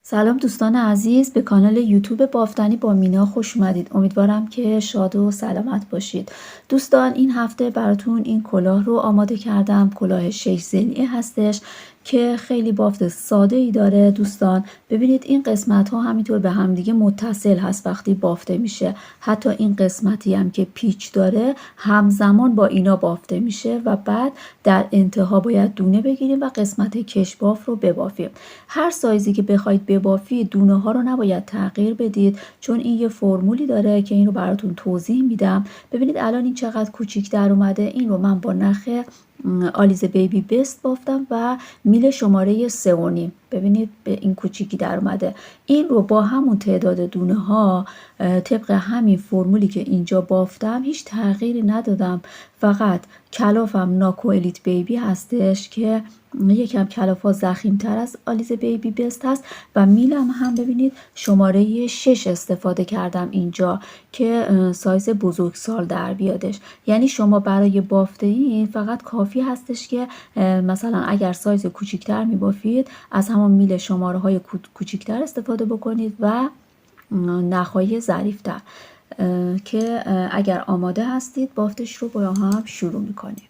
سلام دوستان عزیز، به کانال یوتیوب بافتنی با مینا خوش اومدید. امیدوارم که شاد و سلامت باشید. دوستان این هفته براتون این کلاه رو آماده کردم. کلاه 6 ضلعی هستش که خیلی بافت ساده ای داره. دوستان ببینید این قسمت ها همینطور به همدیگه متصل هست وقتی بافته میشه. حتی این قسمتی هم که پیچ داره همزمان با اینا بافته میشه و بعد در انتها باید دونه بگیریم و قسمت کش باف رو ببافیم. هر سایزی که بخواید ببافید دونه ها رو نباید تغییر بدید، چون این یه فرمولی داره که این رو براتون توضیح میدم. ببینید الان این چقدر کوچیک در اومده. این رو من با نخ آلیز بیبی بست بافتم و میل شماره 3.5. ببینید به این کوچیکی در اومده. این رو با همون تعداد دونه ها طبق همین فرمولی که اینجا بافتم هیچ تغییری ندادم. فقط کلافم ناکو الیت بیبی هستش که یکم کلاف ها ضخیم تر از آلیز بیبی بست هست و میلم هم ببینید شماره 6 استفاده کردم اینجا که سایز بزرگسال در بیادش. یعنی شما برای بافته این فقط کافی هستش که مثلا اگر سایز کوچیکتر می بافید از همون میل شماره های کوچیکتر استفاده بکنید و نخهای ظریفتر که اگر آماده هستید بافتش رو با هم شروع میکنیم.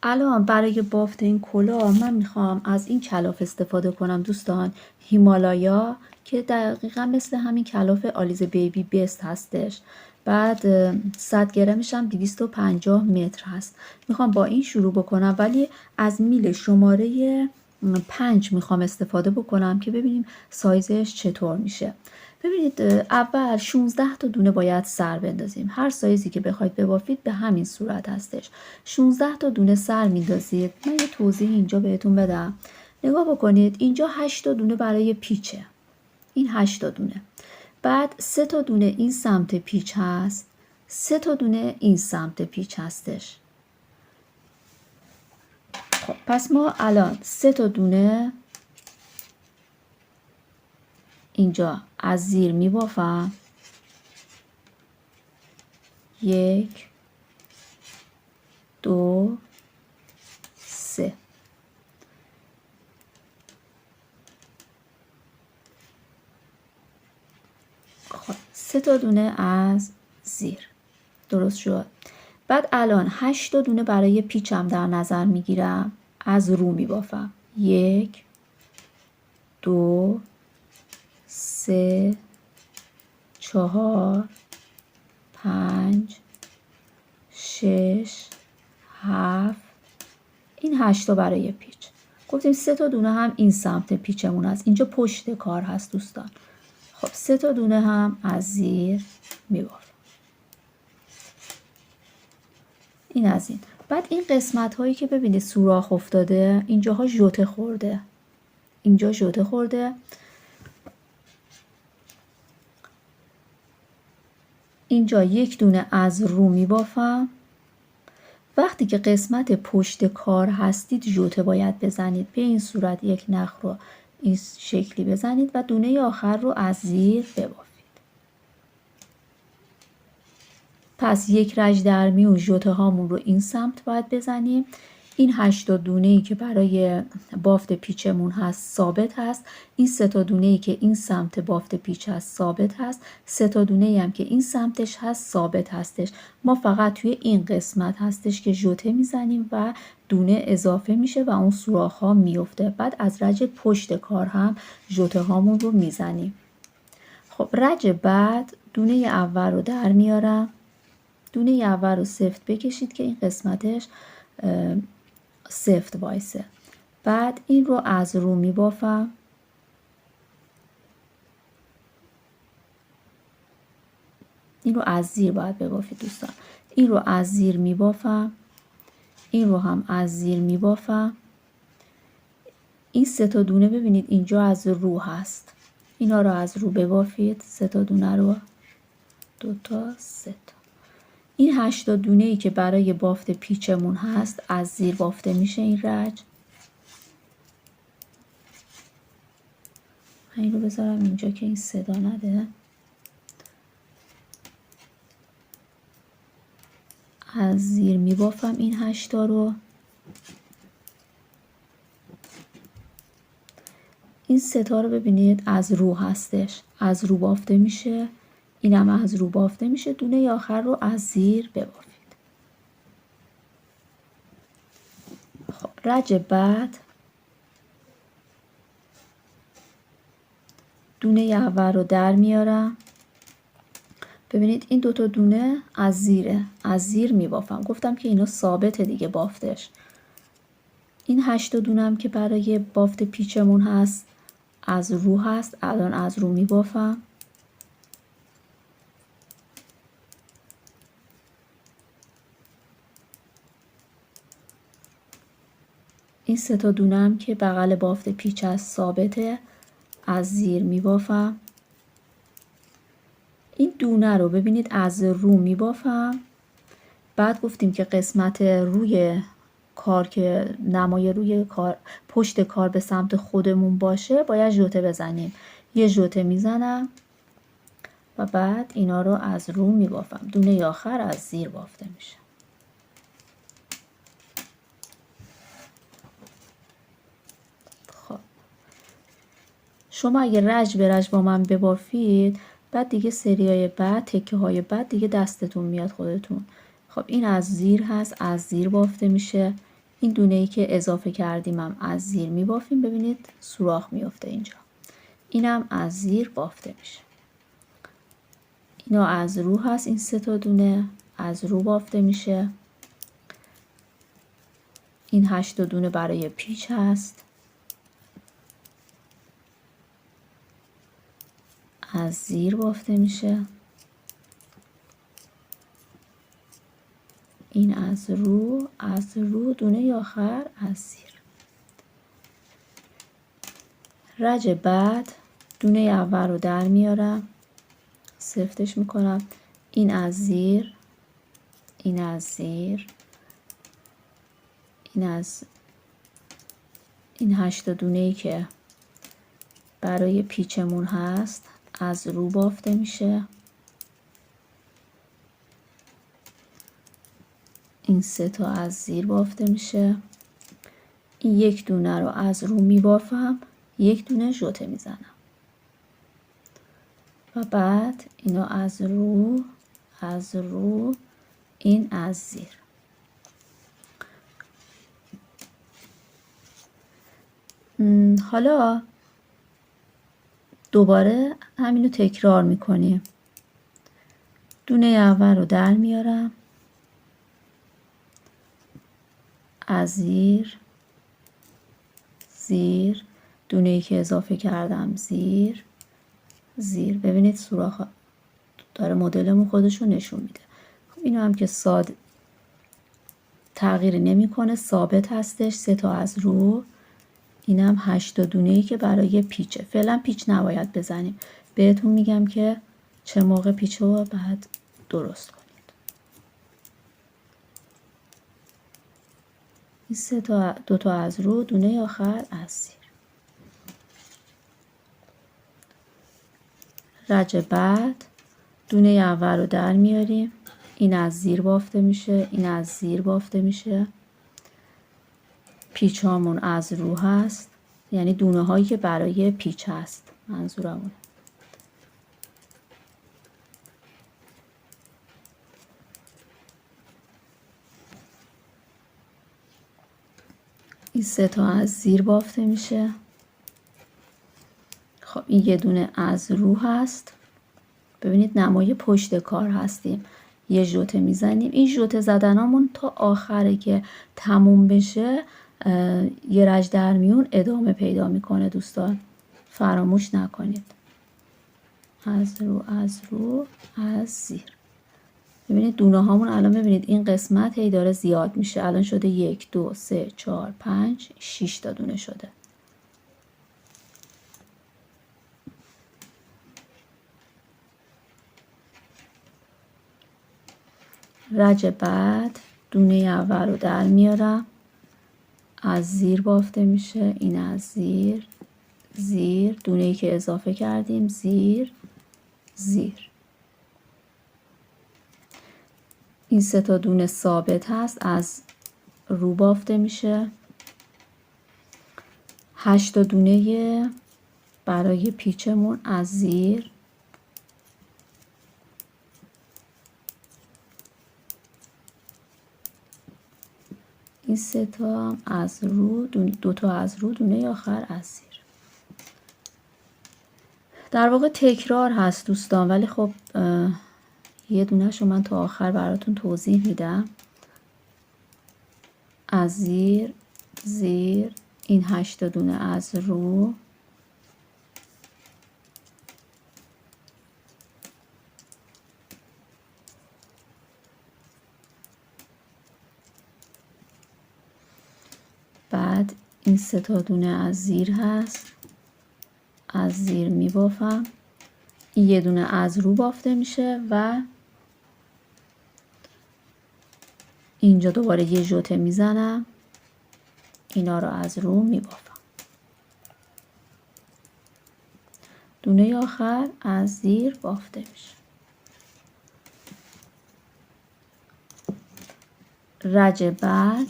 الان برای بافت این کلاه من میخوام از این کلاف استفاده کنم دوستان، هیمالایا، که دقیقا مثل همین کلاف آلیز بیبی بست هستش. بعد 100 گرمش هم 250 متر هست. میخوام با این شروع بکنم ولی از میل شماره 5 میخوام استفاده بکنم که ببینیم سایزش چطور میشه. ببینید اول 16 تا دونه باید سر بندازیم. هر سایزی که بخواید ببافید به همین صورت هستش. 16 تا دونه سر میندازید. من یه توضیح اینجا بهتون بدم. نگاه بکنید اینجا 8 تا دونه برای پیچه. این 8 تا دونه. بعد 3 تا دونه این سمت پیچ هست. 3 تا دونه این سمت پیچ هستش. خب پس ما الان 3 تا دونه اینجا از زیر می بافم. 1 2 3. خب 3 تا دونه از زیر. درست شد. بعد الان 8 تا دونه برای پیچم در نظر می گیرم. از رو می بافم. 1 2 3 4 5 6 7. این 8 تا برای پیچ. گفتیم 3 تا دونه هم این سمت پیچمون هست. اینجا پشت کار هست دوستان. خب 3 تا دونه هم از زیر میبافم. این از این. بعد این قسمت هایی که ببینید سوراخ افتاده اینجاها ژوته خورده. اینجا ژوته خورده. اینجا یک دونه از رو میبافم. وقتی که قسمت پشت کار هستید ژوته باید بزنید. به این صورت یک نخ رو این شکلی بزنید و دونه آخر رو از زیر ببافید. پس یک رج در میون ژوته هامون رو این سمت باید بزنیم. این 8 تا دونه‌ای که برای بافت پیچمون هست ثابت هست. این 3 تا دونه‌ای که این سمت بافت پیچ هست ثابت هست. 3 تا دونه‌ای هم که این سمتش هست ثابت هستش. ما فقط توی این قسمت هستش که ژوته میزنیم و دونه اضافه میشه و اون سوراخ ها میفته. بعد از رج پشت کار هم ژوته هامون رو میزنیم. خب رج بعد دونه اول رو در میارم. دونه اول رو سفت بکشید که این قسمتش سفت وایسه. بعد این رو از رو می بافم. این رو از زیر باید ببافید دوستان. این رو از زیر می بافم. این رو هم از زیر می بافم. این 3 تا دونه ببینید اینجا از رو هست. اینا رو از رو ببافید. 3 تا دونه رو 2 تا 3 تا. این 8 تا دونه ای که برای بافت پیچمون هست از زیر بافته میشه. این رج این رو بذارم اینجا که این صدا نده. از زیر می بافم این 8 تا رو. این سه تا رو ببینید از رو هستش، از رو بافته میشه، اینم از رو بافته میشه. دونه آخر رو از زیر ببافید. خب رج بعد دونه اول رو در میارم. ببینید این دوتا دونه از زیره، از زیر میبافم. گفتم که اینا ثابته دیگه بافتش. این 8 دونم که برای بافت پیچمون هست از رو هست، الان از رو میبافم. این سه تا دونم که بغل بافت پیچ هست ثابته، از زیر میبافم. این دونه رو ببینید از رو میبافم. بعد گفتیم که قسمت روی کار که نمای روی کار پشت کار به سمت خودمون باشه باید ژوته بزنیم. یه ژوته میزنم و بعد اینا رو از رو میبافم. دونه آخر از زیر بافته میشه. خب شما اگه رج به رج با من ببافید، بعد دیگه سریای بعد تکه های بعد دیگه دستتون میاد خودتون. خب این از زیر هست، از زیر بافته میشه. این دونه ای که اضافه کردیم هم از زیر میبافیم. ببینید سوراخ میفته اینجا. اینم از زیر بافته میشه. اینا از رو هست، این سه تا دونه از رو بافته میشه. این 8 دونه برای پیچ هست، از زیر بافته میشه. این از رو دونه آخر از زیر. رج بعد دونه اول رو در میارم، سفتش میکنم. این از زیر، این از زیر، این 8 دونه ای که برای پیچمون هست از رو بافته میشه. این سه تا از زیر بافته میشه. این یک دونه رو از رو میبافم، یک دونه ژوته میزنم و بعد اینا از رو این از زیر. حالا دوباره همینو تکرار میکنیم. دونه اول رو در میارم، از زیر، دونه ای که اضافه کردم زیر. ببینید سوراخ داره مدلمون خودشو نشون میده. خب اینو هم که ساده تغییری نمیکنه، ثابت هستش. سه تا از رو، اینم 8 دونه ای که برای پیچه. فعلا پیچ نباید بزنیم. بهتون میگم که چه موقع پیچ رو بعد درست کنید. این سه تا، دو تا از رو، دونه آخر از زیر. رج بعد دونه اول رو در میاریم. این از زیر بافته میشه، این از زیر بافته میشه. پیچ هامون از رو هست، یعنی دونه هایی که برای پیچ هست منظورمون. این سه تا از زیر بافته میشه. خب این یه دونه از رو هست. ببینید نمای پشت کار هستیم. یه ژوته میزنیم. این ژوته زدنامون تا آخره که تموم بشه یه رج در میون ادامه پیدا میکنه دوستان. فراموش نکنید. از رو از زیر. ببینید دونه هامون الان ببینید این قسمت هی داره زیاد میشه. الان شده 1 2 3 4 5 6 تا دونه شده. رج بعد دونه اول رو در میارم، از زیر بافته میشه. این از زیر، دونه ای که اضافه کردیم زیر. این سه تا دونه ثابت هست، از رو بافته میشه. 8 دونه برای پیچمون از زیر این 3 تا از رو، 2 تا از رو، دونه آخر از زیر. در واقع تکرار هست دوستان، ولی خب یه دونه‌شو من تا آخر براتون توضیح میدم. از زیر، زیر، این 8 دونه از رو، بعد این 3 تا دونه از زیر هست، از زیر میبافم، این یه دونه از رو بافته میشه و اینجا دوباره یه ژوته میزنم، اینا رو از رو میبافم. دونه آخر از زیر بافته میشه. رج بعد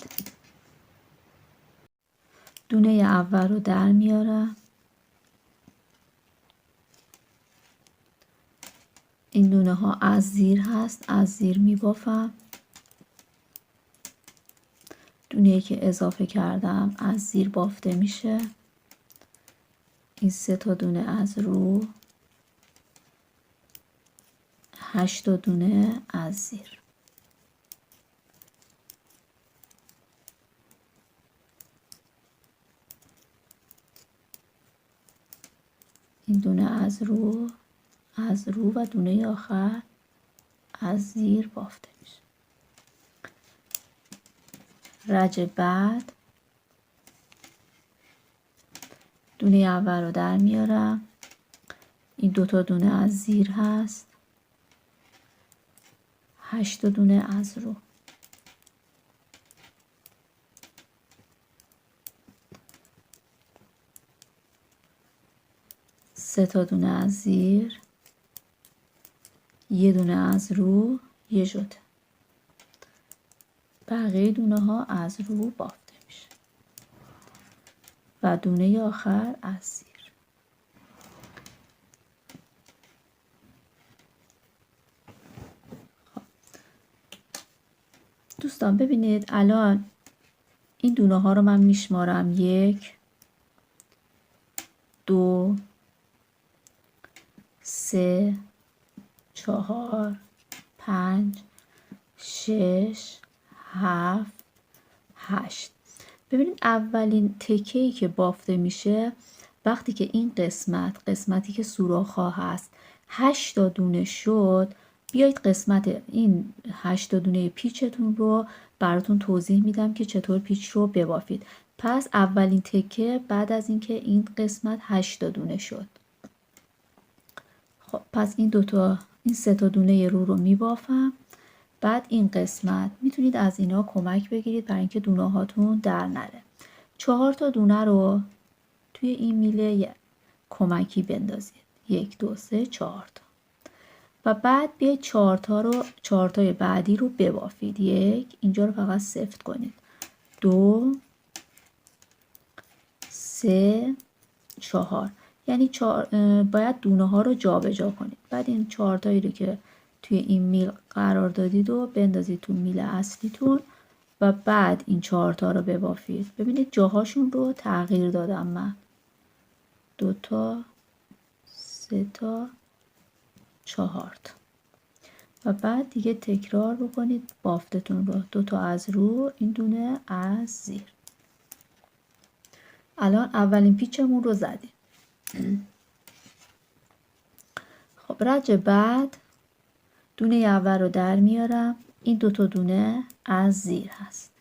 دونه اول رو در میارم، این دونه ها از زیر هست، از زیر میبافم، دونه‌ای که اضافه کردم از زیر بافته میشه، این 3 تا دونه از رو، 8 دونه از زیر. این دونه از رو و دونه آخر از زیر بافته میشه. رج بعد دونه اول رو در میارم، این 2 تا دونه از زیر هست، 8 دونه از رو، سه تا دونه از زیر، یه دونه از رو، یه ژوته. بقیه دونه ها از رو بافته میشه و دونه آخر از زیر. دوستان ببینید الان این دونه ها رو من میشمارم: 1، 2، 3، 4، 5، 6، 7، 8. ببینید اولین تکه‌ای که بافته میشه وقتی که این قسمتی که سوراخ ها هست 8 تا دونه شد، بیایید قسمت این 8 تا دونه پیچتون رو براتون توضیح میدم که چطور پیچ رو ببافید. پس اولین تکه بعد از اینکه این قسمت 8 تا دونه شد، خب پس این 3 تا دونه رو میبافم. بعد این قسمت میتونید از اینا کمک بگیرید برای اینکه دونه هاتون در نره. 4 تا دونه رو توی این میله کمکی بندازید، 1، 2، 3، 4 تا. و بعد بیاید 4 تای بعدی رو ببافید. 1، اینجا رو فقط سفت کنید، 2، 3، 4. یعنی باید دونه ها رو جابجا کنید. بعد این 4 تایی رو که توی این میل قرار دادید و بندازید تو میل اصلیتون و بعد این 4 تا رو ببافید. ببینید جاهاشون رو تغییر دادم من: 2 تا، 3 تا، 4 تا. و بعد دیگه تکرار بکنید بافتتون رو: 2 تا از رو، این دونه از زیر. الان اولین پیچمون رو زدیم. خب رج بعد دونه اول رو در میارم، این 2 تا دونه از زیر هست،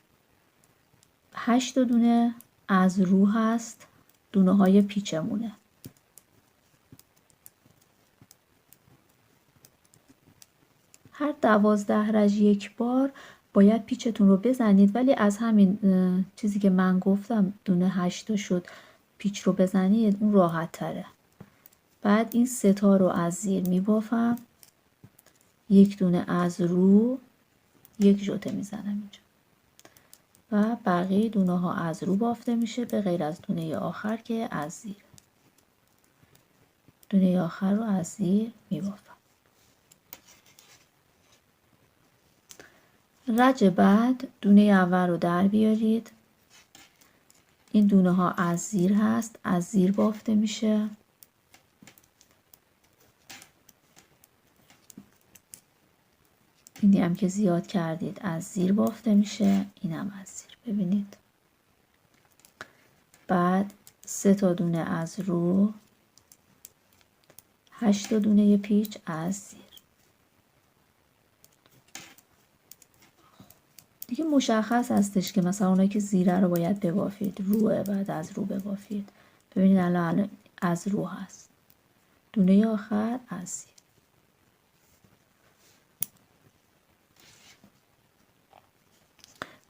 8 دونه از رو هست، دونه های پیچمونه. هر 12 رج یک بار باید پیچتون رو بزنید، ولی از همین چیزی که من گفتم دونه 8 تا شد پیچ رو بزنید، اون راحت تره. بعد این 3 تا رو از زیر میبافم، یک دونه از رو، یک ژوته میزنم اینجا و بقیه دونه ها از رو بافته میشه به غیر از دونه آخر که از زیر. دونه آخر رو از زیر میبافم. رج بعد دونه اول رو در بیارید. این دونه ها از زیر هست، از زیر بافته میشه. اینی هم که زیاد کردید از زیر بافته میشه، این هم از زیر. ببینید بعد 3 تا دونه از رو، 8 تا دونه پیچ از زیر. دیگه مشخص هستش که مثلا اونایی که زیره رو باید ببافید، روه بعد از رو ببافید. ببینید الان از رو هست، دونه آخر از زیر.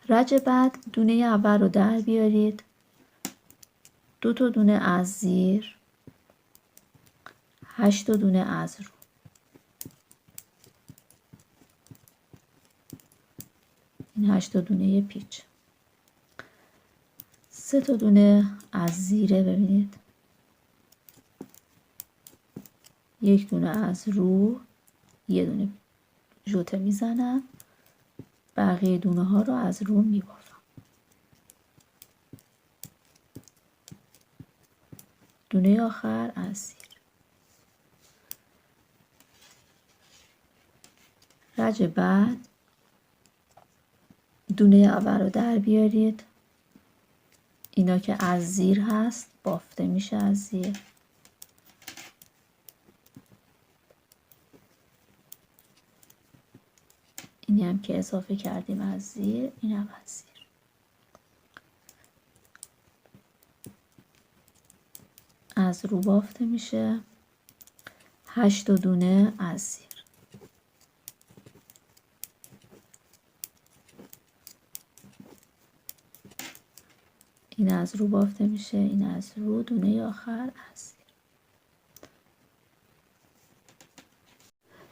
رج بعد دونه اول رو در بیارید، 2 تا دونه از زیر، 8 تا دونه از رو. این 8 تا دونه پیچ. 3 تا دونه از زیره، ببینید 1 دونه از رو، 1 دونه ژوته میزنم، بقیه دونه ها رو از رو میبافم. دونه آخر از زیر. رج بعد دونه اول رو در بیارید، اینا که از زیر هست بافته میشه از زیر. اینی هم که اضافه کردیم از زیر، این هم از زیر. از رو بافته میشه. 8 تا دونه از زیر. این از رو بافته میشه، این از رو، دونه آخر از زیر.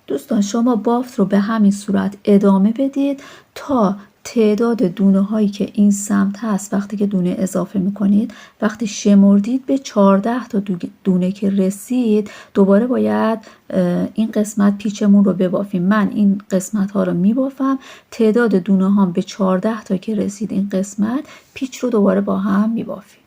دوستان شما بافت رو به همین صورت ادامه بدید تا تعداد دونه هایی که این سمت هست وقتی که دونه اضافه میکنید، وقتی شمردید به 14 تا دونه که رسید، دوباره باید این قسمت پیچمون رو ببافیم. من این قسمت ها رو میبافم، تعداد دونه هام به 14 تا که رسید این قسمت، پیچ رو دوباره با هم میبافیم.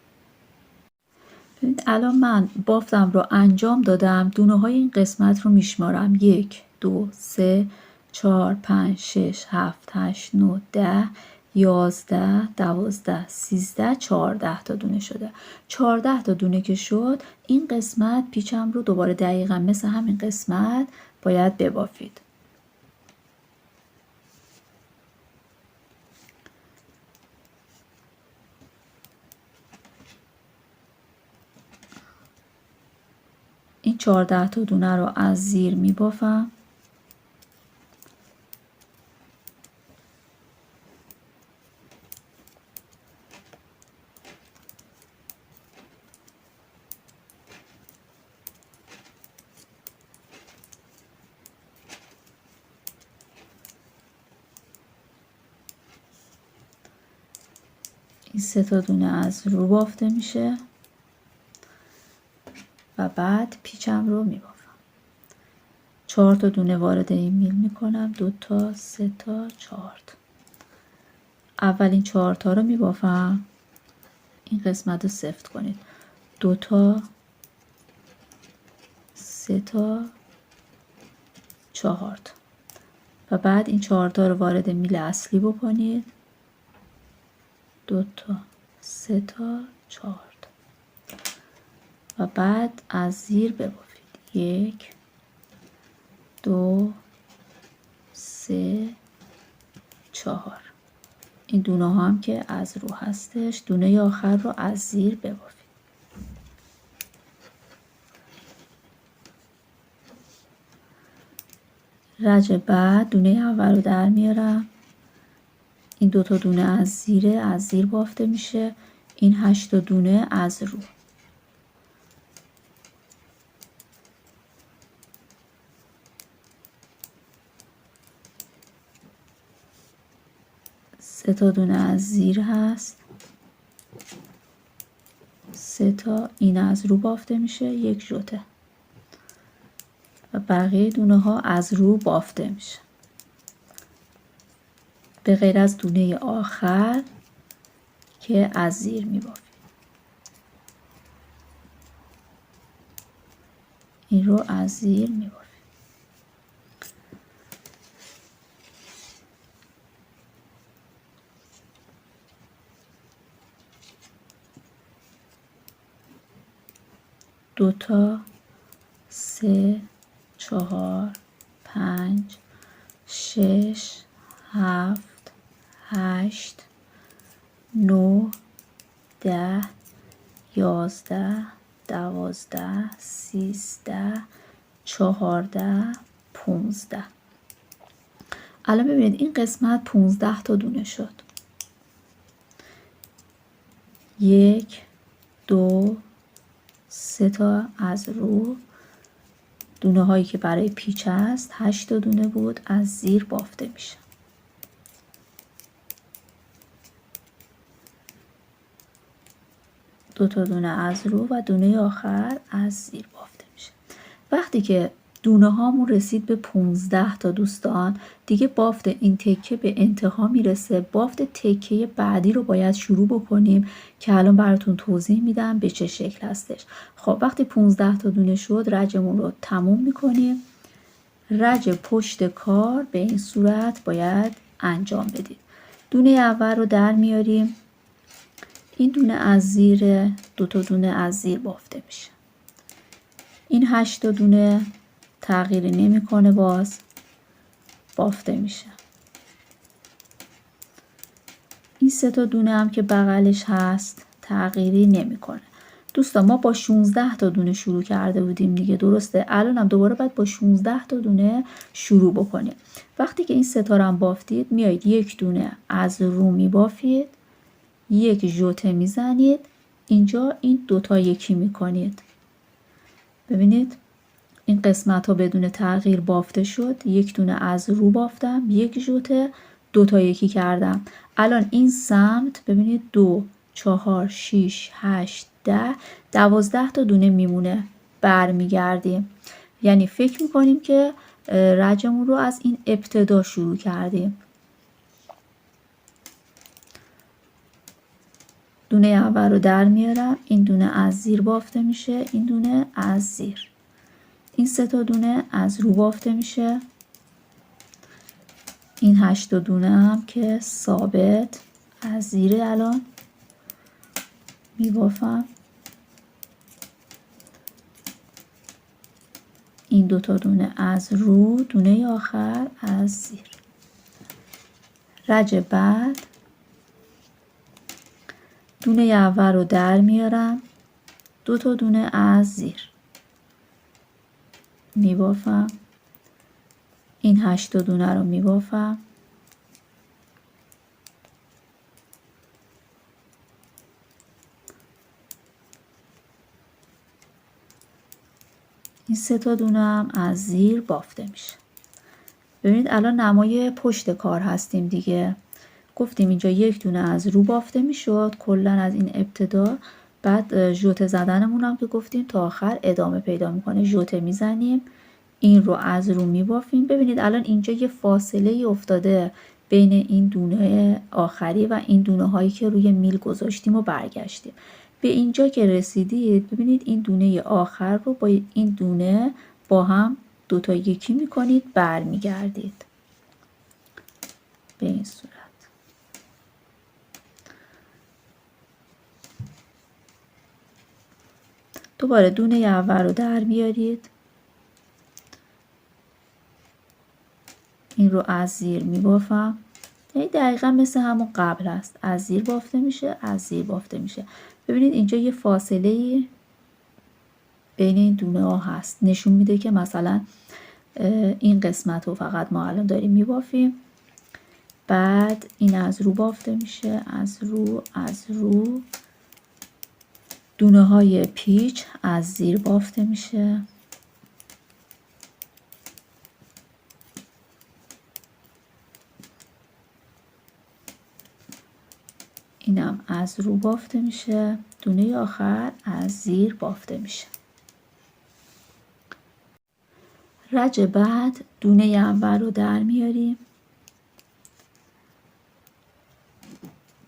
الان من بافتم رو انجام دادم، دونه های این قسمت رو میشمارم: 1 2 3 4 5 6 7 8 9 10 11 12 13 14 تا دونه شده. 14 تا دونه که شد، این قسمت پیچم رو دوباره دقیقا مثل همین قسمت باید ببافید. این 14 تا دونه رو از زیر می بافم. این 3 تا دونه از رو بافته میشه و بعد پیچم رو می بافم. 4 تا دونه وارد این میل میکنم، 2 تا 3 تا 4 تا. اولین 4 تا رو میبافم، این قسمت رو سفت کنید. 2 تا 3 تا 4 تا و بعد این 4 تا رو وارد میل اصلی بکنید. 2 تا 3 تا 4 تا و بعد از زیر ببافید. 1 2 3 4. این دونه ها هم که از رو هستش، دونه آخر رو از زیر ببافید. رج بعد دونه اول رو در میارم، این 2 تا دونه از زیر بافته میشه، این 8 تا دونه از رو. سه تا دونه از زیر هست، 3 تا این از رو بافته میشه، 1 ژوته. و بقیه دونه ها از رو بافته میشه به غیر از دونه آخر که از زیر میبافیم. این رو از زیر میبافیم. دوتا، سه، چهار، پنج، شش، هفت، هشت، نو، 10، 11، 12، 13، 14، 15. الان ببینید این قسمت 15 تا دونه شد. 1، 2، 3 تا از رو، دونه هایی که برای پیچ هست 8 تا دونه بود از زیر بافته میشه. دو تا دونه از رو و دونه آخر از زیر بافته میشه. وقتی که دونه هامون رسید به 15 تا دوستان، دیگه بافت این تکه به انتها میرسه. بافت تکه بعدی رو باید شروع بکنیم که الان براتون توضیح میدم به چه شکل هستش. خب وقتی 15 تا دونه شد رجمون رو تموم میکنیم. رج پشت کار به این صورت باید انجام بدیم. دونه اول رو در میاریم. این دونه از زیر، دو تا دونه از زیر بافته میشه. این 8 تا دونه تغییری نمیکنه، باز بافته میشه. این 3 تا دونه هم که بغلش هست تغییری نمیکنه. دوستان ما با 16 تا دونه شروع کرده بودیم دیگه، درسته؟ الان هم دوباره باید با 16 تا دونه شروع بکنیم. وقتی که این 3 تا رو هم بافتید، میایید یک دونه از رو میبافید، یک ژوته میزنید، اینجا این دوتا یکی میکنید. ببینید این قسمت ها بدون تغییر بافته شد. یک دونه از رو بافتم، یک ژوته، دوتا یکی کردم. الان این سمت ببینید 2، 4، 6، 8، 10، 12 تا دونه میمونه. برمیگردیم، یعنی فکر میکنیم که رجمون رو از این ابتدا شروع کردیم. دونه اول رو در میارم، این دونه از زیر بافته میشه، این دونه از زیر. این 3 تا دونه از رو بافته میشه. این 8 تا دونه هم که ثابت از زیر الان میبافم. این 2 تا دونه از رو، دونه آخر از زیر. رج بعد دونه اول رو در میارم، 2 تا دونه از زیر میبافم. این 8 تا دونه رو میبافم. این 3 تا دونه هم از زیر بافته میشه. ببینید الان نمای پشت کار هستیم دیگه. گفتیم اینجا یک دونه از رو بافته میشد کلا از این ابتدا. بعد ژوته زدنمون هم که گفتیم تا آخر ادامه پیدا میکنه. ژوته میزنیم، این رو از رو میبافیم. ببینید الان اینجا یه فاصله افتاده بین این دونه آخری و این دونه هایی که روی میل گذاشتیم و برگشتیم. به اینجا که رسیدید، ببینید این دونه آخر رو با این دونه با هم دوتا یکی میکنید، برمیگردید به این صورت. دوباره دونه اول رو در بیارید، این رو از زیر میبافم. یعنی دقیقا مثل همون قبل هست، از زیر بافته میشه، از زیر بافته میشه. ببینید اینجا یه فاصله بین این دونه ها هست، نشون میده که مثلا این قسمت رو فقط ما الان داریم میبافیم. بعد این از رو بافته میشه، از رو دونه های پیچ از زیر بافته میشه. اینم از رو بافته میشه، دونه آخر از زیر بافته میشه. رج بعد دونه اول رو در میاریم،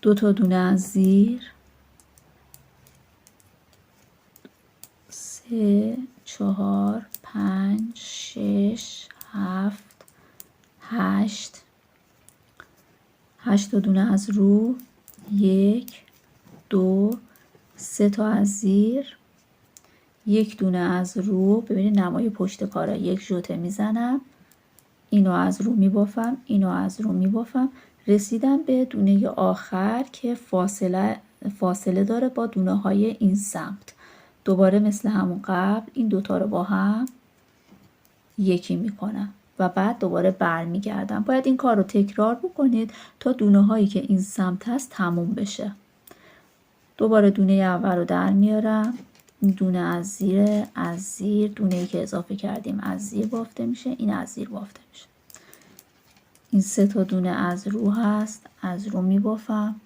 2 تا دونه از زیر، 3 4 5 6 7 8 تا دونه از رو، 1 2 3 تا از زیر، 1 دونه از رو. ببینید نمای پشت کاره، 1 ژوته میزنم، اینو از رو میبافم، اینو از رو میبافم، رسیدم به دونه آخر که فاصله داره با دونه های این سمت. دوباره مثل همون قبل این دوتا رو با هم یکی میکنم و بعد دوباره برمیگردم. باید این کار رو تکرار بکنید تا دونه هایی که این سمت هست تموم بشه. دوباره دونه اول رو در میارم، این دونه از زیر دونه ای که اضافه کردیم از زیر بافته میشه، این از زیر بافته میشه. این 3 تا دونه از رو هست، از رو میبافم،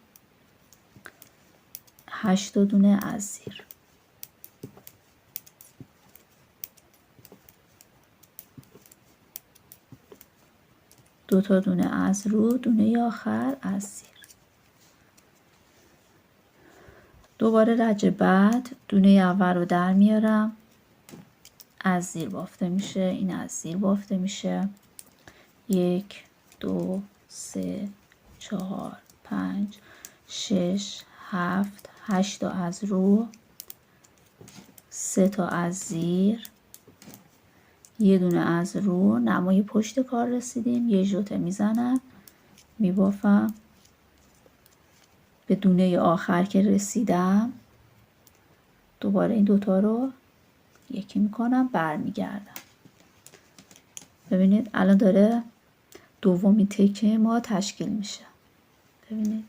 8 تا دونه از زیر. دو تا دونه از رو، دونه آخر از زیر. دوباره رج بعد دونه اول رو در میارم، از زیر بافته میشه، این از زیر بافته میشه، 1 2 3 4 5 6 7 8 تا از رو، 3 تا از زیر، یه دونه از رو. نمای پشت کار رسیدیم، یه ژوته میزنم، میبافم، به دونه آخر که رسیدم دوباره این دوتا رو یکی میکنم، برمیگردم. ببینید الان داره دومین تکه ما تشکیل میشه. ببینید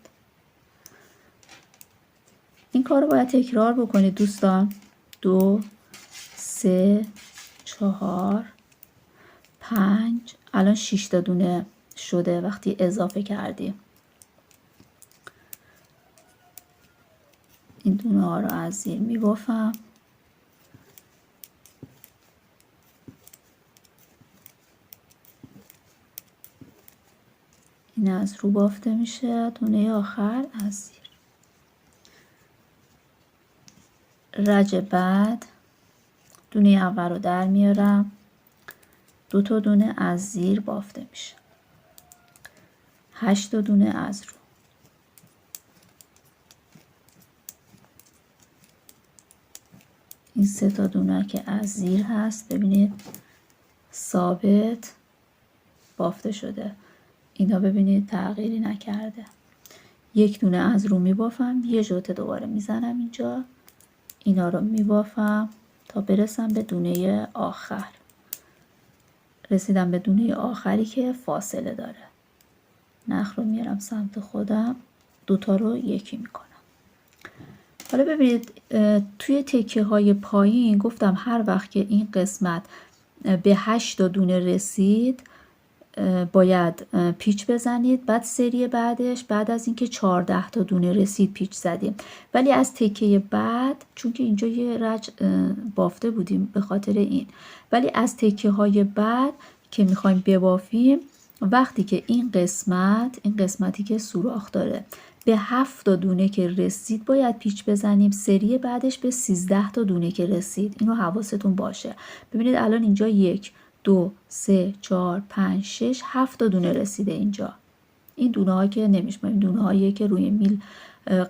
این کار رو باید تکرار بکنید دوستان. 2 3 4 5 الان 6 تا دونه شده وقتی اضافه کردیم. این دونه ها رو از زیر میبافم، این از رو بافته میشه، دونه آخر از زیر. رج بعد دونه اول رو در میارم، 2 تا دونه از زیر بافته میشه، 8 تا دونه از رو. این 3 تا دونه که از زیر هست ببینید ثابت بافته شده، اینا ببینید تغییری نکرده. 1 دونه از رو میبافم، یه ژوته دوباره میزنم اینجا، اینا رو میبافم تا برسم به دونه آخر. رسیدم به دونه آخری که فاصله داره، نخ رو میارم سمت خودم، دوتا رو یکی میکنم. حالا ببینید توی تکه های پایین گفتم هر وقت که این قسمت به 8 تا دونه رسید باید پیچ بزنید، بعد سری بعدش بعد از اینکه 14 تا دونه رسید پیچ زدیم. ولی از تکه بعد چون که اینجا یه رج بافته بودیم به خاطر این، ولی از تکه های بعد که میخوایم ببافیم وقتی که این قسمتی که سوراخ داره به 7 تا دونه که رسید باید پیچ بزنیم، سری بعدش به 13 تا دونه که رسید. اینو حواستون باشه. ببینید الان اینجا 1 2 3 4 5 6 7 تا دونه رسیده اینجا. این دونه ها که نمیشماریم، دونه هایی که روی میل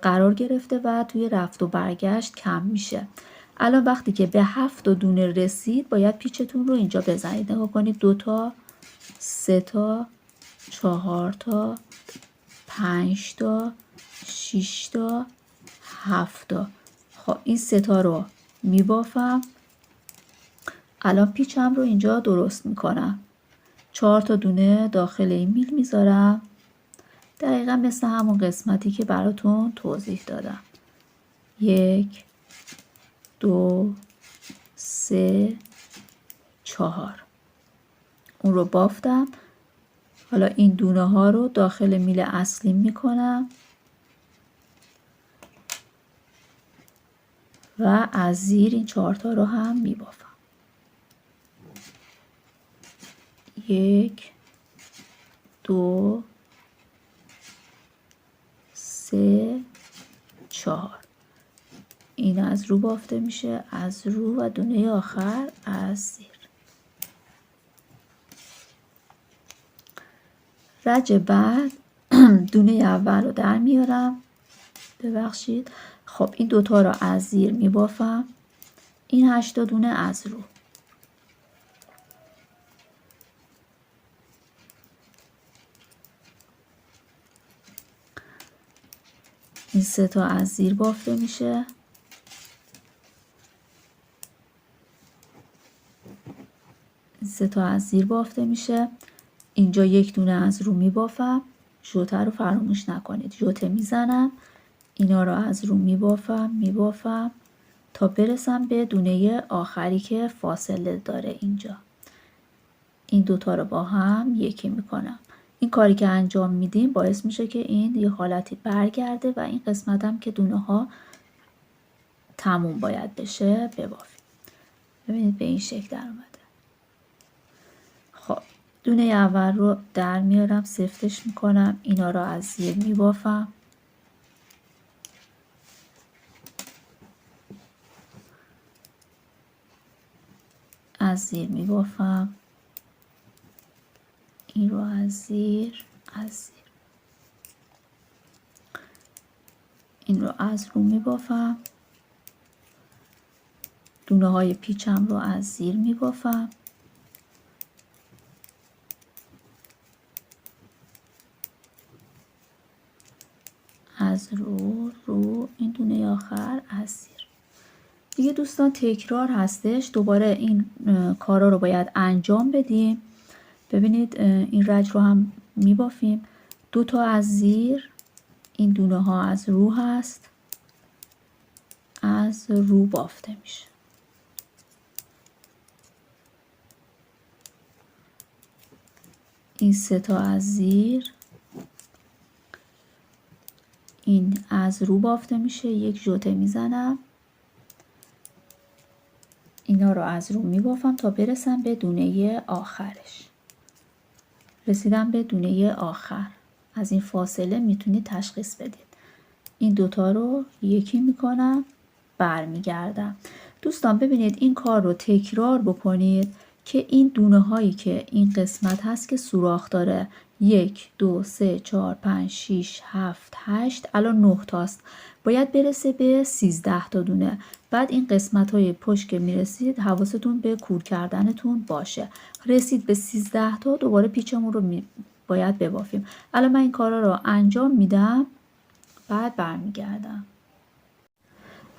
قرار گرفته و توی رفت و برگشت کم میشه. الان وقتی که به 7 تا دونه رسید باید پیچتون رو اینجا بزنید. نگاه کنید 2 تا 3 تا 4 تا 5 تا 6 تا 7 تا. خب این 3 تا رو میبافم. الان پیچم رو اینجا درست میکنم. 4 تا دونه داخل این میل میذارم. دقیقا مثل همون قسمتی که براتون توضیح دادم. 1 2 3 4 اون رو بافتم. حالا این دونه ها رو داخل میل اصلی میکنم و از زیر این 4 تا رو هم میبافم. 1 2 3 4. این از رو بافته میشه، از رو و دونه آخر از زیر. رج بعد دونه اول رو در میارم، ببخشید. خب این دوتا رو از زیر میبافم، این 8 دونه از رو. این 3 تا از زیر بافته میشه، این 3 تا از زیر بافته میشه. اینجا 1 دونه از رو میبافم، ژوته رو فراموش نکنید، ژوته میزنم، اینا رو از رو میبافم تا برسم به دونه آخری که فاصله داره اینجا. این دوتا رو با هم یکی میکنم. این کاری که انجام میدیم باعث میشه که این یه حالتی برگرده و این قسمت هم که دونه ها تموم باید بشه ببافیم. ببینید به این شکل در اومده. خب دونه اول رو در میارم، سفتش میکنم، اینا رو از زیر میبافم، از زیر میبافم، این رو از زیر، این رو از رو میبافم، دونه های پیچم رو از زیر میبافم، از رو این دونه آخر از زیر. دیگه دوستان تکرار هستش، دوباره این کارا رو باید انجام بدیم. ببینید این رج رو هم میبافیم، 2 تا از زیر، این دونه ها از رو هست، از رو بافته میشه. این 3 تا از زیر، این از رو بافته میشه، 1 ژوته میزنم، اینا رو از رو میبافم تا برسم به دونه آخرش. رسیدم به دونه آخر، از این فاصله میتونید تشخیص بدید. این دوتا رو یکی میکنم، برمیگردم. دوستان ببینید این کار رو تکرار بکنید که این دونه هایی که این قسمت هست که سوراخ داره، 1 2 3 4 5 6 7 8 الان 9 تاست، باید برسه به 13 تا دونه. بعد این قسمت های پشت که میرسید حواستون به کور کردنتون باشه. رسید به 13 تا، دوباره پیچمون رو باید ببافیم. الان من این کارا رو انجام میدم، بعد برمیگردم.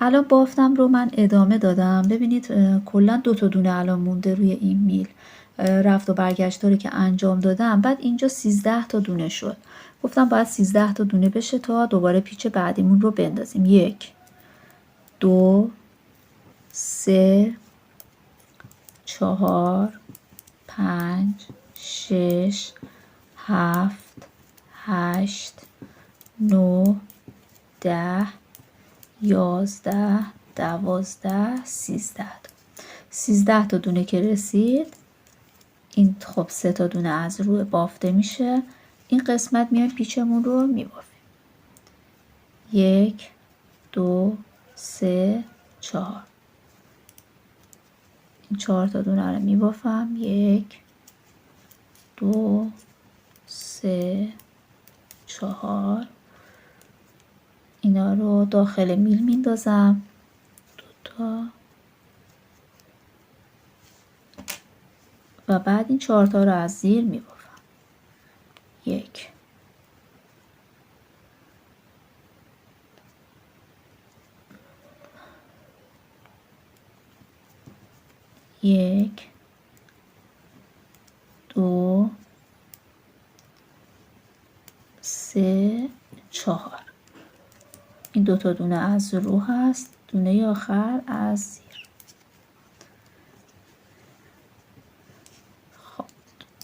الان بافتم رو من ادامه دادم. ببینید کلا 2 تا دونه الان مونده روی این میل، رفت و برگشت رو که انجام دادم. بعد اینجا 13 تا دونه شد، گفتم باید 13 تا دونه بشه تا دوباره پیچ بعدیمون رو بندازیم. 1 2 3 4 5 6 7 8 9 10 11 12 13 تا دونه که رسید، این خب 3 تا دونه از روی بافته میشه. این قسمت میایم پیچمون رو میبافیم. 1 2 3 4. این 4 تا دونه رو میبافم. 1 2 3 4. اینا رو داخل میل میندازم، 2 تا، و بعد این 4 تا رو از زیر میبافم. 1 1 2 3 4. این 2 تا دونه از رو هست، دونه آخر از زیر. خب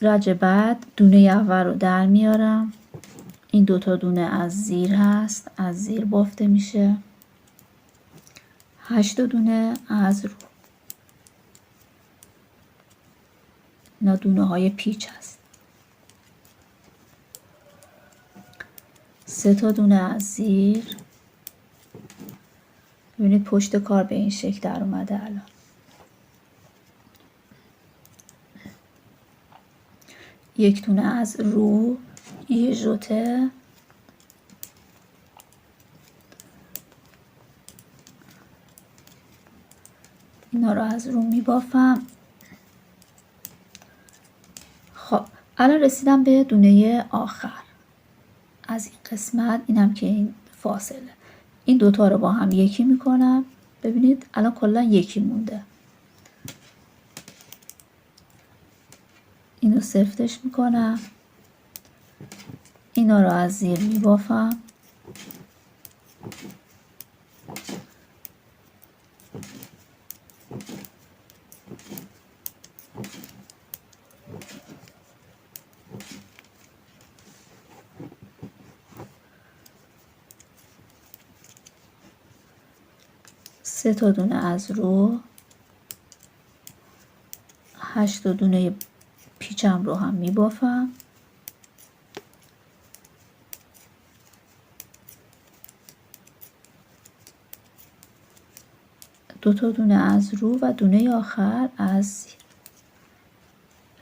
رج بعد دونه اول رو در میارم، این 2 تا دونه از زیر هست، از زیر بافته میشه. 8 دونه از رو، اینا دونه های پیچ هست. 3 تا دونه از زیر. ببینید پشت کار به این شکل در اومده. الان یک دونه از رو، یه ژوته، اینا رو از رو میبافم. خب الان رسیدم به دونه آخر از این قسمت. اینم که این فاصله، این دوتا رو با هم یکی میکنم. ببینید الان کلا یکی مونده. اینو سفتش میکنم، اینا رو از زیر میبافم. سه تا دونه از رو، 8 تا دونه پیچم رو هم میبافم. دو تا دونه از رو و دونه آخر از زیر.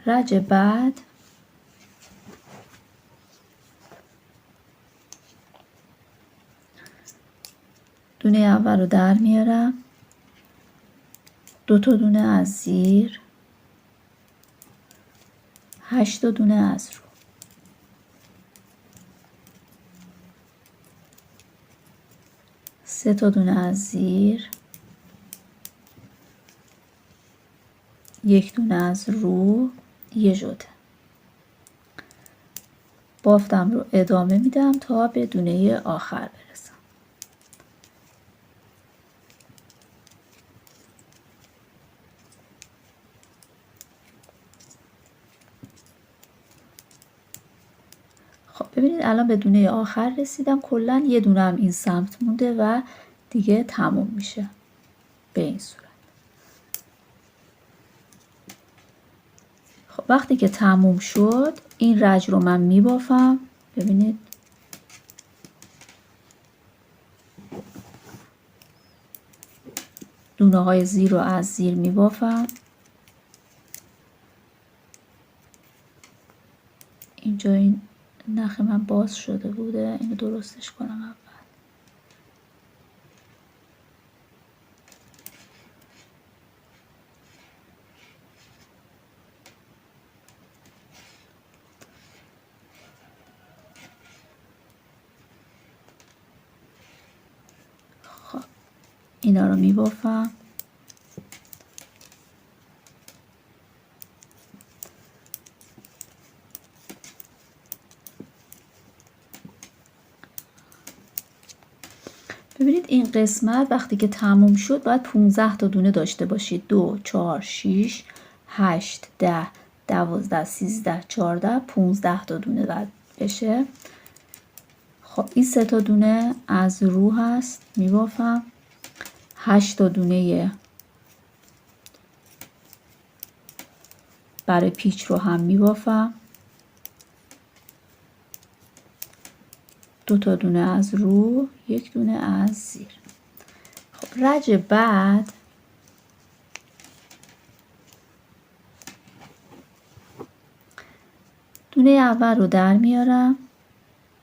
رج بعد دونه اول رو در میارم، 2 تا دونه از زیر، 8 تا دونه از رو. سه تا دونه از زیر، یک دونه از رو، یه ژوته. بافتم رو ادامه میدم تا به دونه آخر برسم. خب ببینید الان به دونه آخر رسیدم. کلا یه دونه هم این سمت مونده و دیگه تموم میشه به این صورت. خب وقتی که تموم شد این رج رو من میبافم. ببینید دونه های زیر رو از زیر میبافم. اینجا این نخ من باز شده بوده، اینو درستش کنم اول. خب اینا رو میبافم. ببینید این قسمت وقتی که تموم شد باید 15 تا دونه داشته باشید. 2 4 6 8 10 12 13 14 15 تا دونه باید بشه. خب این 3 تا دونه از رو هست میبافم. 8 تا دونه برای پیچ رو هم میبافم. 2 تا دونه از رو، 1 دونه از زیر. خب رج بعد دونه اول رو در میارم.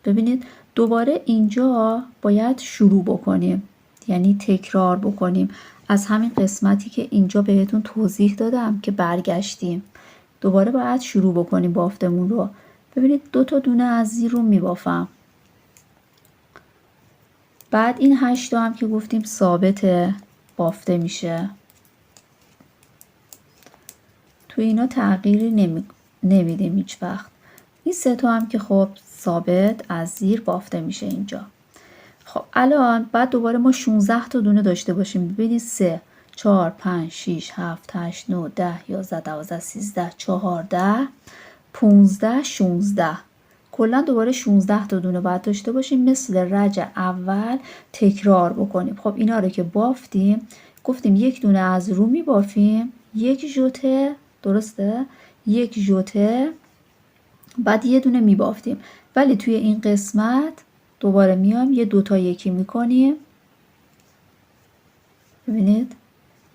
ببینید دوباره اینجا باید شروع بکنیم، یعنی تکرار بکنیم از همین قسمتی که اینجا بهتون توضیح دادم که برگشتیم. دوباره باید شروع بکنیم بافتمون رو. ببینید 2 تا دونه از زیر رو میبافم. بعد این 8 تا هم که گفتیم ثابت بافته میشه. تو اینا تغییری نمیدیم هیچ وقت. این 3 تا هم که خب ثابت از زیر بافته میشه اینجا. خب الان بعد دوباره ما 16 تا دونه داشته باشیم. ببینید 3 4 5 6 7 8 9 10 11 12 13 14 15 16. کلا دوباره 16 تا دونه باید داشته باشیم. مثل رج اول تکرار بکنیم. خب اینا رو که بافتیم، گفتیم 1 دونه از رو میبافیم، 1 ژوته، درسته؟ یک ژوته، بعد یه دونه میبافتیم. ولی توی این قسمت دوباره میام یه دوتا یکی میکنیم، ببینید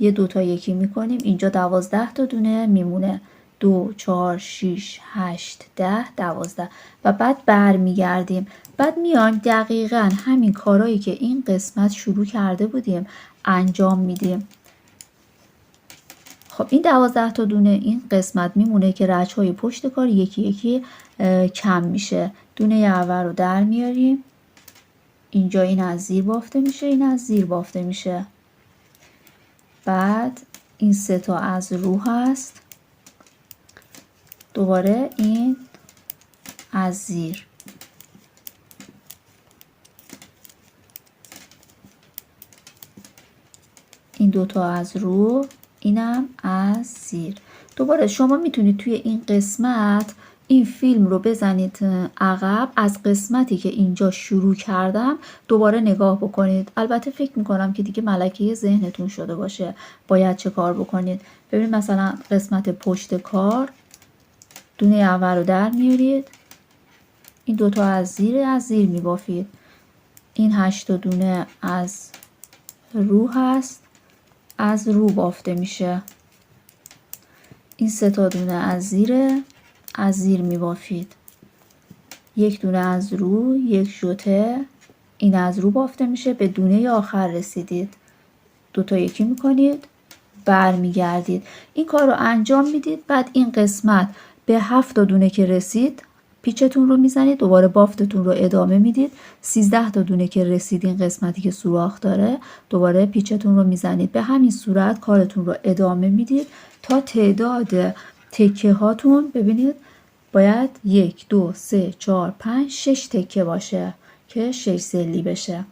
یه دوتا یکی میکنیم، اینجا 12 تا دونه میمونه، 2 4 6 8 10 12 و بعد برمیگردیم. بعد میایم دقیقاً همین کارایی که این قسمت شروع کرده بودیم انجام میدیم. خب این 12 تا دونه این قسمت میمونه که رچهای پشت کار یکی یکی کم میشه. دونه اول رو در میاریم، اینجا این از زیر بافته میشه، این از زیر بافته میشه. بعد این 3 تا از رو هست، دوباره این از زیر. این 2 تا از رو، اینم از زیر. دوباره شما میتونید توی این قسمت این فیلم رو بزنید عقب، از قسمتی که اینجا شروع کردم دوباره نگاه بکنید. البته فکر میکنم که دیگه ملکه ذهنتون شده باشه باید چه کار بکنید. ببینید مثلا قسمت پشت کار، دونه اول رو در میارید، این 2 تا از زیر میبافید، این 8 تا دونه از رو هست، از رو بافته میشه، این 3 تا دونه از زیر میبافید، یک دونه از رو، یک ژوته، این از رو بافته میشه، به دونه آخر رسیدید، 2 تا یکی میکنید، برمیگردید. این کار رو انجام میدید. بعد این قسمت به 7 تا دونه که رسید پیچتون رو میزنید، دوباره بافتتون رو ادامه میدید. 13 تا دونه که رسید این قسمتی که سوراخ داره دوباره پیچتون رو میزنید. به همین صورت کارتون رو ادامه میدید تا تعداد تکه هاتون ببینید باید 1 2 3 4 5 6 تکه باشه که 6 سلی بشه.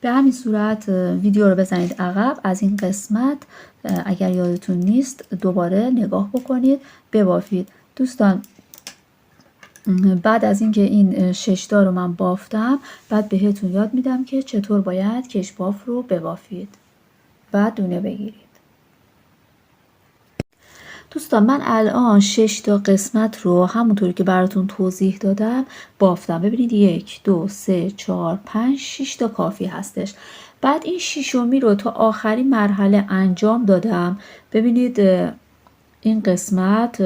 به همین صورت ویدیو رو بزنید عقب، از این قسمت اگر یادتون نیست دوباره نگاه بکنید، ببافید. دوستان بعد از اینکه این 6 تا رو من بافتم، بعد بهتون یاد میدم که چطور باید کش باف رو ببافید و دونه بگیرید. دوستان من الان 6 تا قسمت رو همونطوری که براتون توضیح دادم بافتم. ببینید 1 2 3 4 5 6 تا کافی هستش. بعد این ششمی رو تا آخرین مرحله انجام دادم. ببینید این قسمت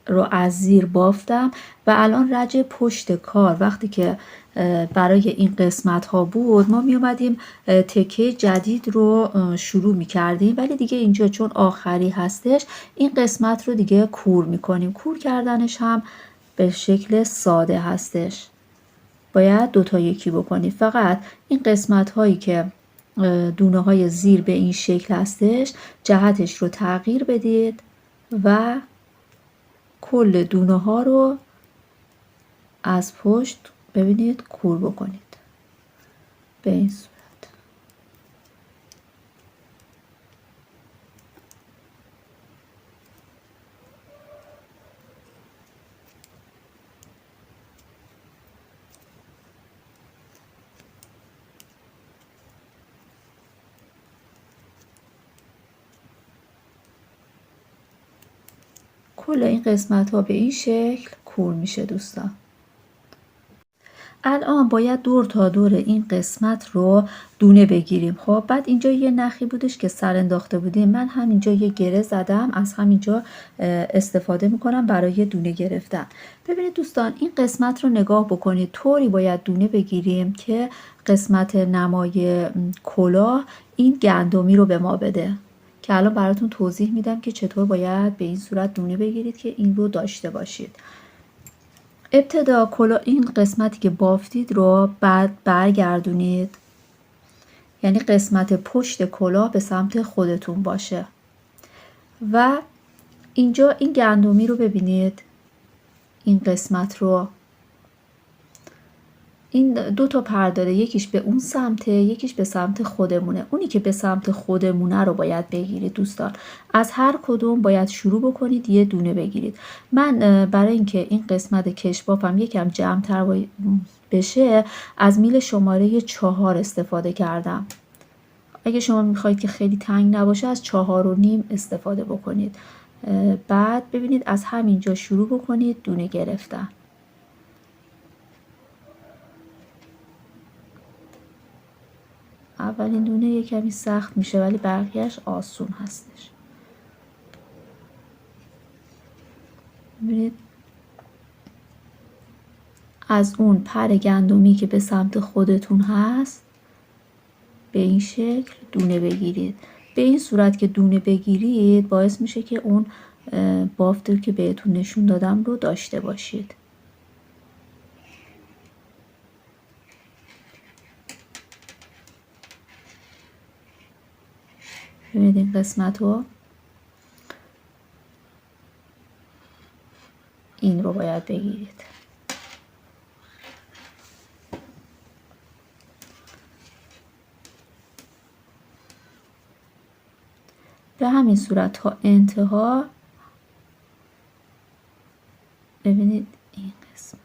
رو از زیر بافتم و الان رج پشت کار وقتی که برای این قسمت ها بود ما می اومدیم تکه جدید رو شروع می کردیم، ولی دیگه اینجا چون آخری هستش این قسمت رو دیگه کور می کنیم. کور کردنش هم به شکل ساده هستش، باید 2 تا یکی بکنید. فقط این قسمت هایی که دونه های زیر به این شکل هستش جهتش رو تغییر بدید و کل دونه ها رو از پشت ببینید کور بکنید به این صورت. کل این قسمت ها به این شکل کور میشه دوستان. الان باید دور تا دور این قسمت رو دونه بگیریم. خب بعد اینجا یه نخی بودش که سر انداخته بودیم، من همینجا یه گره زدم، از همینجا استفاده میکنم برای دونه گرفتن. ببینید دوستان این قسمت رو نگاه بکنید، طوری باید دونه بگیریم که قسمت نمای کلاه این گندمی رو به ما بده که الان براتون توضیح میدم که چطور باید به این صورت دونه بگیرید که این رو داشته باشید. ابتدا کلاه این قسمتی که بافتید رو بعد برگردونید، یعنی قسمت پشت کلاه به سمت خودتون باشه و اینجا این گندمی رو ببینید، این قسمت رو این 2 تا پر داره، یکیش به اون سمته یکیش به سمت خودمونه. اونی که به سمت خودمونه رو باید بگیرید دوستان. از هر کدوم باید شروع بکنید یه دونه بگیرید. من برای اینکه این قسمت کشبافم یکم جمع‌تر بشه از میل شماره 4 استفاده کردم. اگه شما میخواید که خیلی تنگ نباشه از 4.5 استفاده بکنید. بعد ببینید از همینجا شروع بکنید دونه گرفتن. اولین دونه یه کمی سخت میشه ولی بقیهش آسون هستش. ببینید از اون پر گندمی که به سمت خودتون هست به این شکل دونه بگیرید. به این صورت که دونه بگیرید باعث میشه که اون بافتی که بهتون نشون دادم رو داشته باشید. ببینید این قسمت رو، این رو باید بگیرید. به همین صورت تا انتها. ببینید این قسمت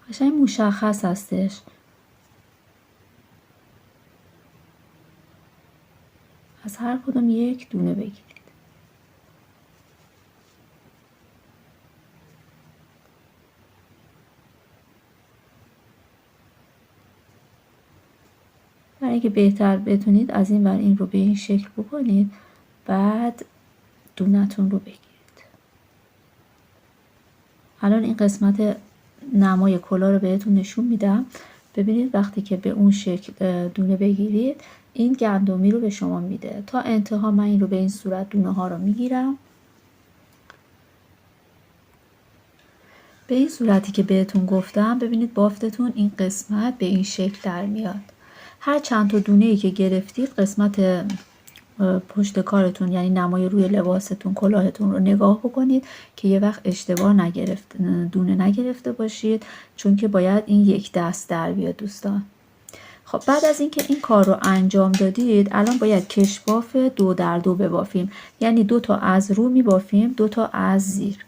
قشنگ مشخص هستش. از هر کدوم یک دونه بگیرید. برای اینکه بهتر بتونید از این ور این رو به این شکل بکنید، بعد دونتون رو بگیرید. الان این قسمت نمای کلاه رو بهتون نشون میدم. ببینید وقتی که به اون شکل دونه بگیرید این گندمی رو به شما میده. تا انتها من این رو به این صورت دونه ها رو میگیرم. به این صورتی که بهتون گفتم ببینید بافتتون این قسمت به این شکل در میاد. هر چند تا دونه ای که گرفتید قسمت پشت کارتون یعنی نمای روی لباستون کلاهتون رو نگاه بکنید که یه وقت اشتباه دونه نگرفته باشید، چون که باید این یک دست در بیاد دوستان. خب بعد از اینکه این کار رو انجام دادید الان باید کشباف 2 در 2 ببافیم، یعنی 2 تا از رو میبافیم 2 تا از زیر.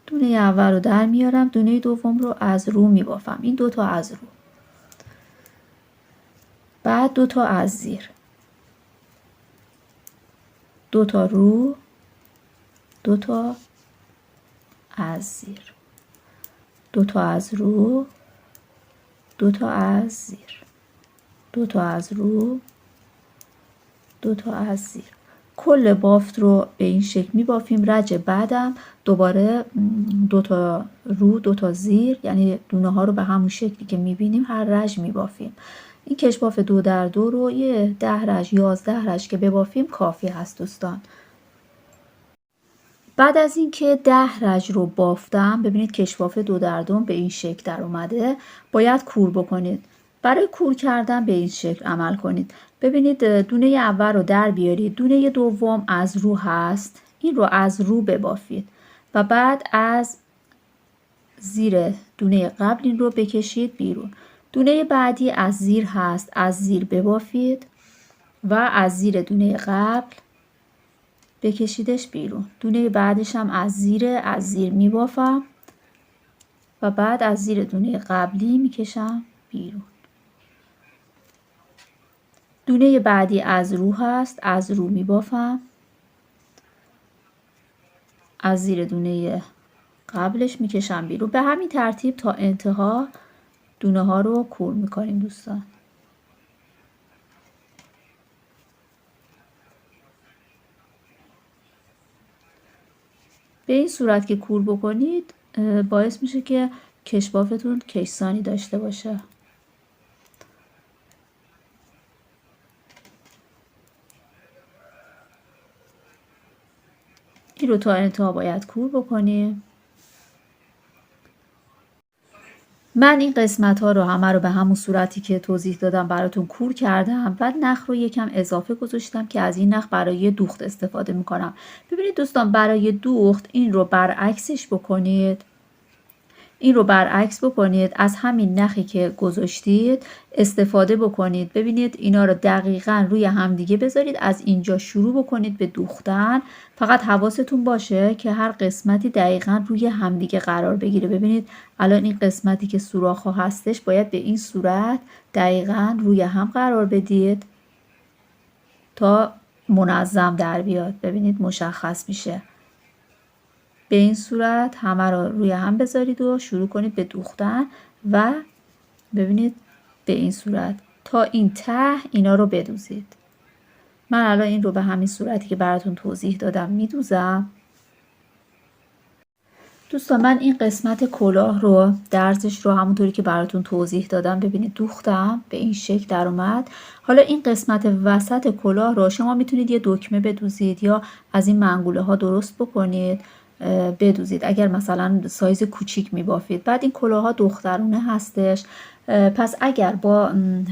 دونه اول رو در میارم، دونه دوم رو از رو میبافم، این 2 تا از رو، بعد 2 تا از زیر، 2 تا رو، 2 تا از زیر، 2 تا از رو، 2 تا از زیر، 2 تا از رو، 2 تا از زیر. کل بافت رو به این شکل میبافیم. رج بعدم دوباره 2 تا رو 2 تا زیر، یعنی دونه ها رو به همون شکلی که میبینیم هر رج میبافیم. این کشباف 2 در 2 رو یه 10 رج 11 رج که ببافیم کافی هست دوستان. بعد از اینکه 10 رج رو بافتم ببینید کشباف 2 در 2 به این شکل در اومده. باید کور بکنید. برای کور کردن به این شکل عمل کنید. ببینید دونه اول رو در بیارید، دونه دوم از رو هست، این رو از رو ببافید و بعد از زیر دونه قبل این رو بکشید بیرون. دونه بعدی از زیر هست، از زیر ببافید و از زیر دونه قبل بکشیدش بیرون. دونه بعدش هم از زیر میبافم و بعد از زیر دونه قبلی میکشم بیرون. دونه بعدی از رو هست، از رو میبافم، از زیر دونه قبلش میکشم بیرون. به همین ترتیب تا انتها دونه ها رو کور میکنیم دوستان. به این صورت که کور بکنید باعث میشه که کشبافتون کشسانی داشته باشه. این رو تا انتها باید کور بکنیم. من این قسمت ها رو همه رو به همون صورتی که توضیح دادم براتون کور کردم. بعد نخ رو یکم اضافه گذاشتم که از این نخ برای دوخت استفاده میکنم. ببینید دوستان، برای دوخت این رو برعکسش بکنید. این رو برعکس بکنید، از همین نخی که گذاشتید استفاده بکنید. ببینید اینا رو دقیقاً روی همدیگه بذارید، از اینجا شروع بکنید به دوختن. فقط حواستون باشه که هر قسمتی دقیقاً روی همدیگه قرار بگیره. ببینید الان این قسمتی که سوراخ‌ها هستش باید به این صورت دقیقاً روی هم قرار بدید تا منظم در بیاد. ببینید مشخص میشه. به این صورت همه رو روی هم بذارید و شروع کنید به دوختن و ببینید به این صورت تا این ته اینا رو بدوزید. من الان این رو به همین صورتی که براتون توضیح دادم میدوزم. دوستان من این قسمت کلاه رو درزش رو همونطوری که براتون توضیح دادم ببینید دوختم، به این شکل در اومد. حالا این قسمت وسط کلاه رو شما میتونید یه دکمه بدوزید یا از این منگوله ها درست بکنید بدوزید اگر مثلا سایز کوچیک میبافید. بعد این کلاه ها دخترونه هستش، پس اگر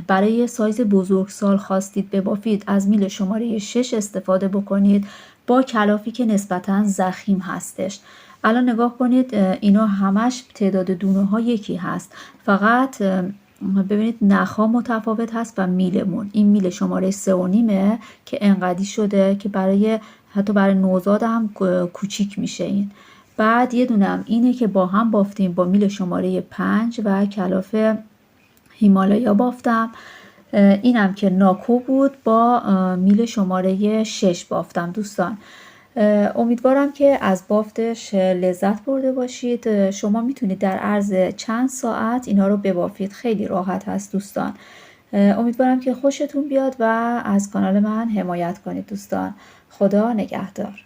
برای سایز بزرگسال خواستید ببافید از میل شماره 6 استفاده بکنید با کلافی که نسبتاً ضخیم هستش. الان نگاه کنید اینا همش تعداد دونه ها یکی هست، فقط ببینید نخها متفاوت هست و میلمون. این میل شماره 3.5 که انقدی شده که حتی برای نوزاد هم کوچیک میشه این. بعد یه دونم اینه که با هم بافتیم با میل شماره 5 و کلاف هیمالایا بافتم. اینم که ناکو بود با میل شماره 6 بافتم. دوستان امیدوارم که از بافتش لذت برده باشید. شما میتونید در عرض چند ساعت اینا رو ببافید، خیلی راحت هست دوستان. امیدوارم که خوشتون بیاد و از کانال من حمایت کنید دوستان. خدا نگهدار.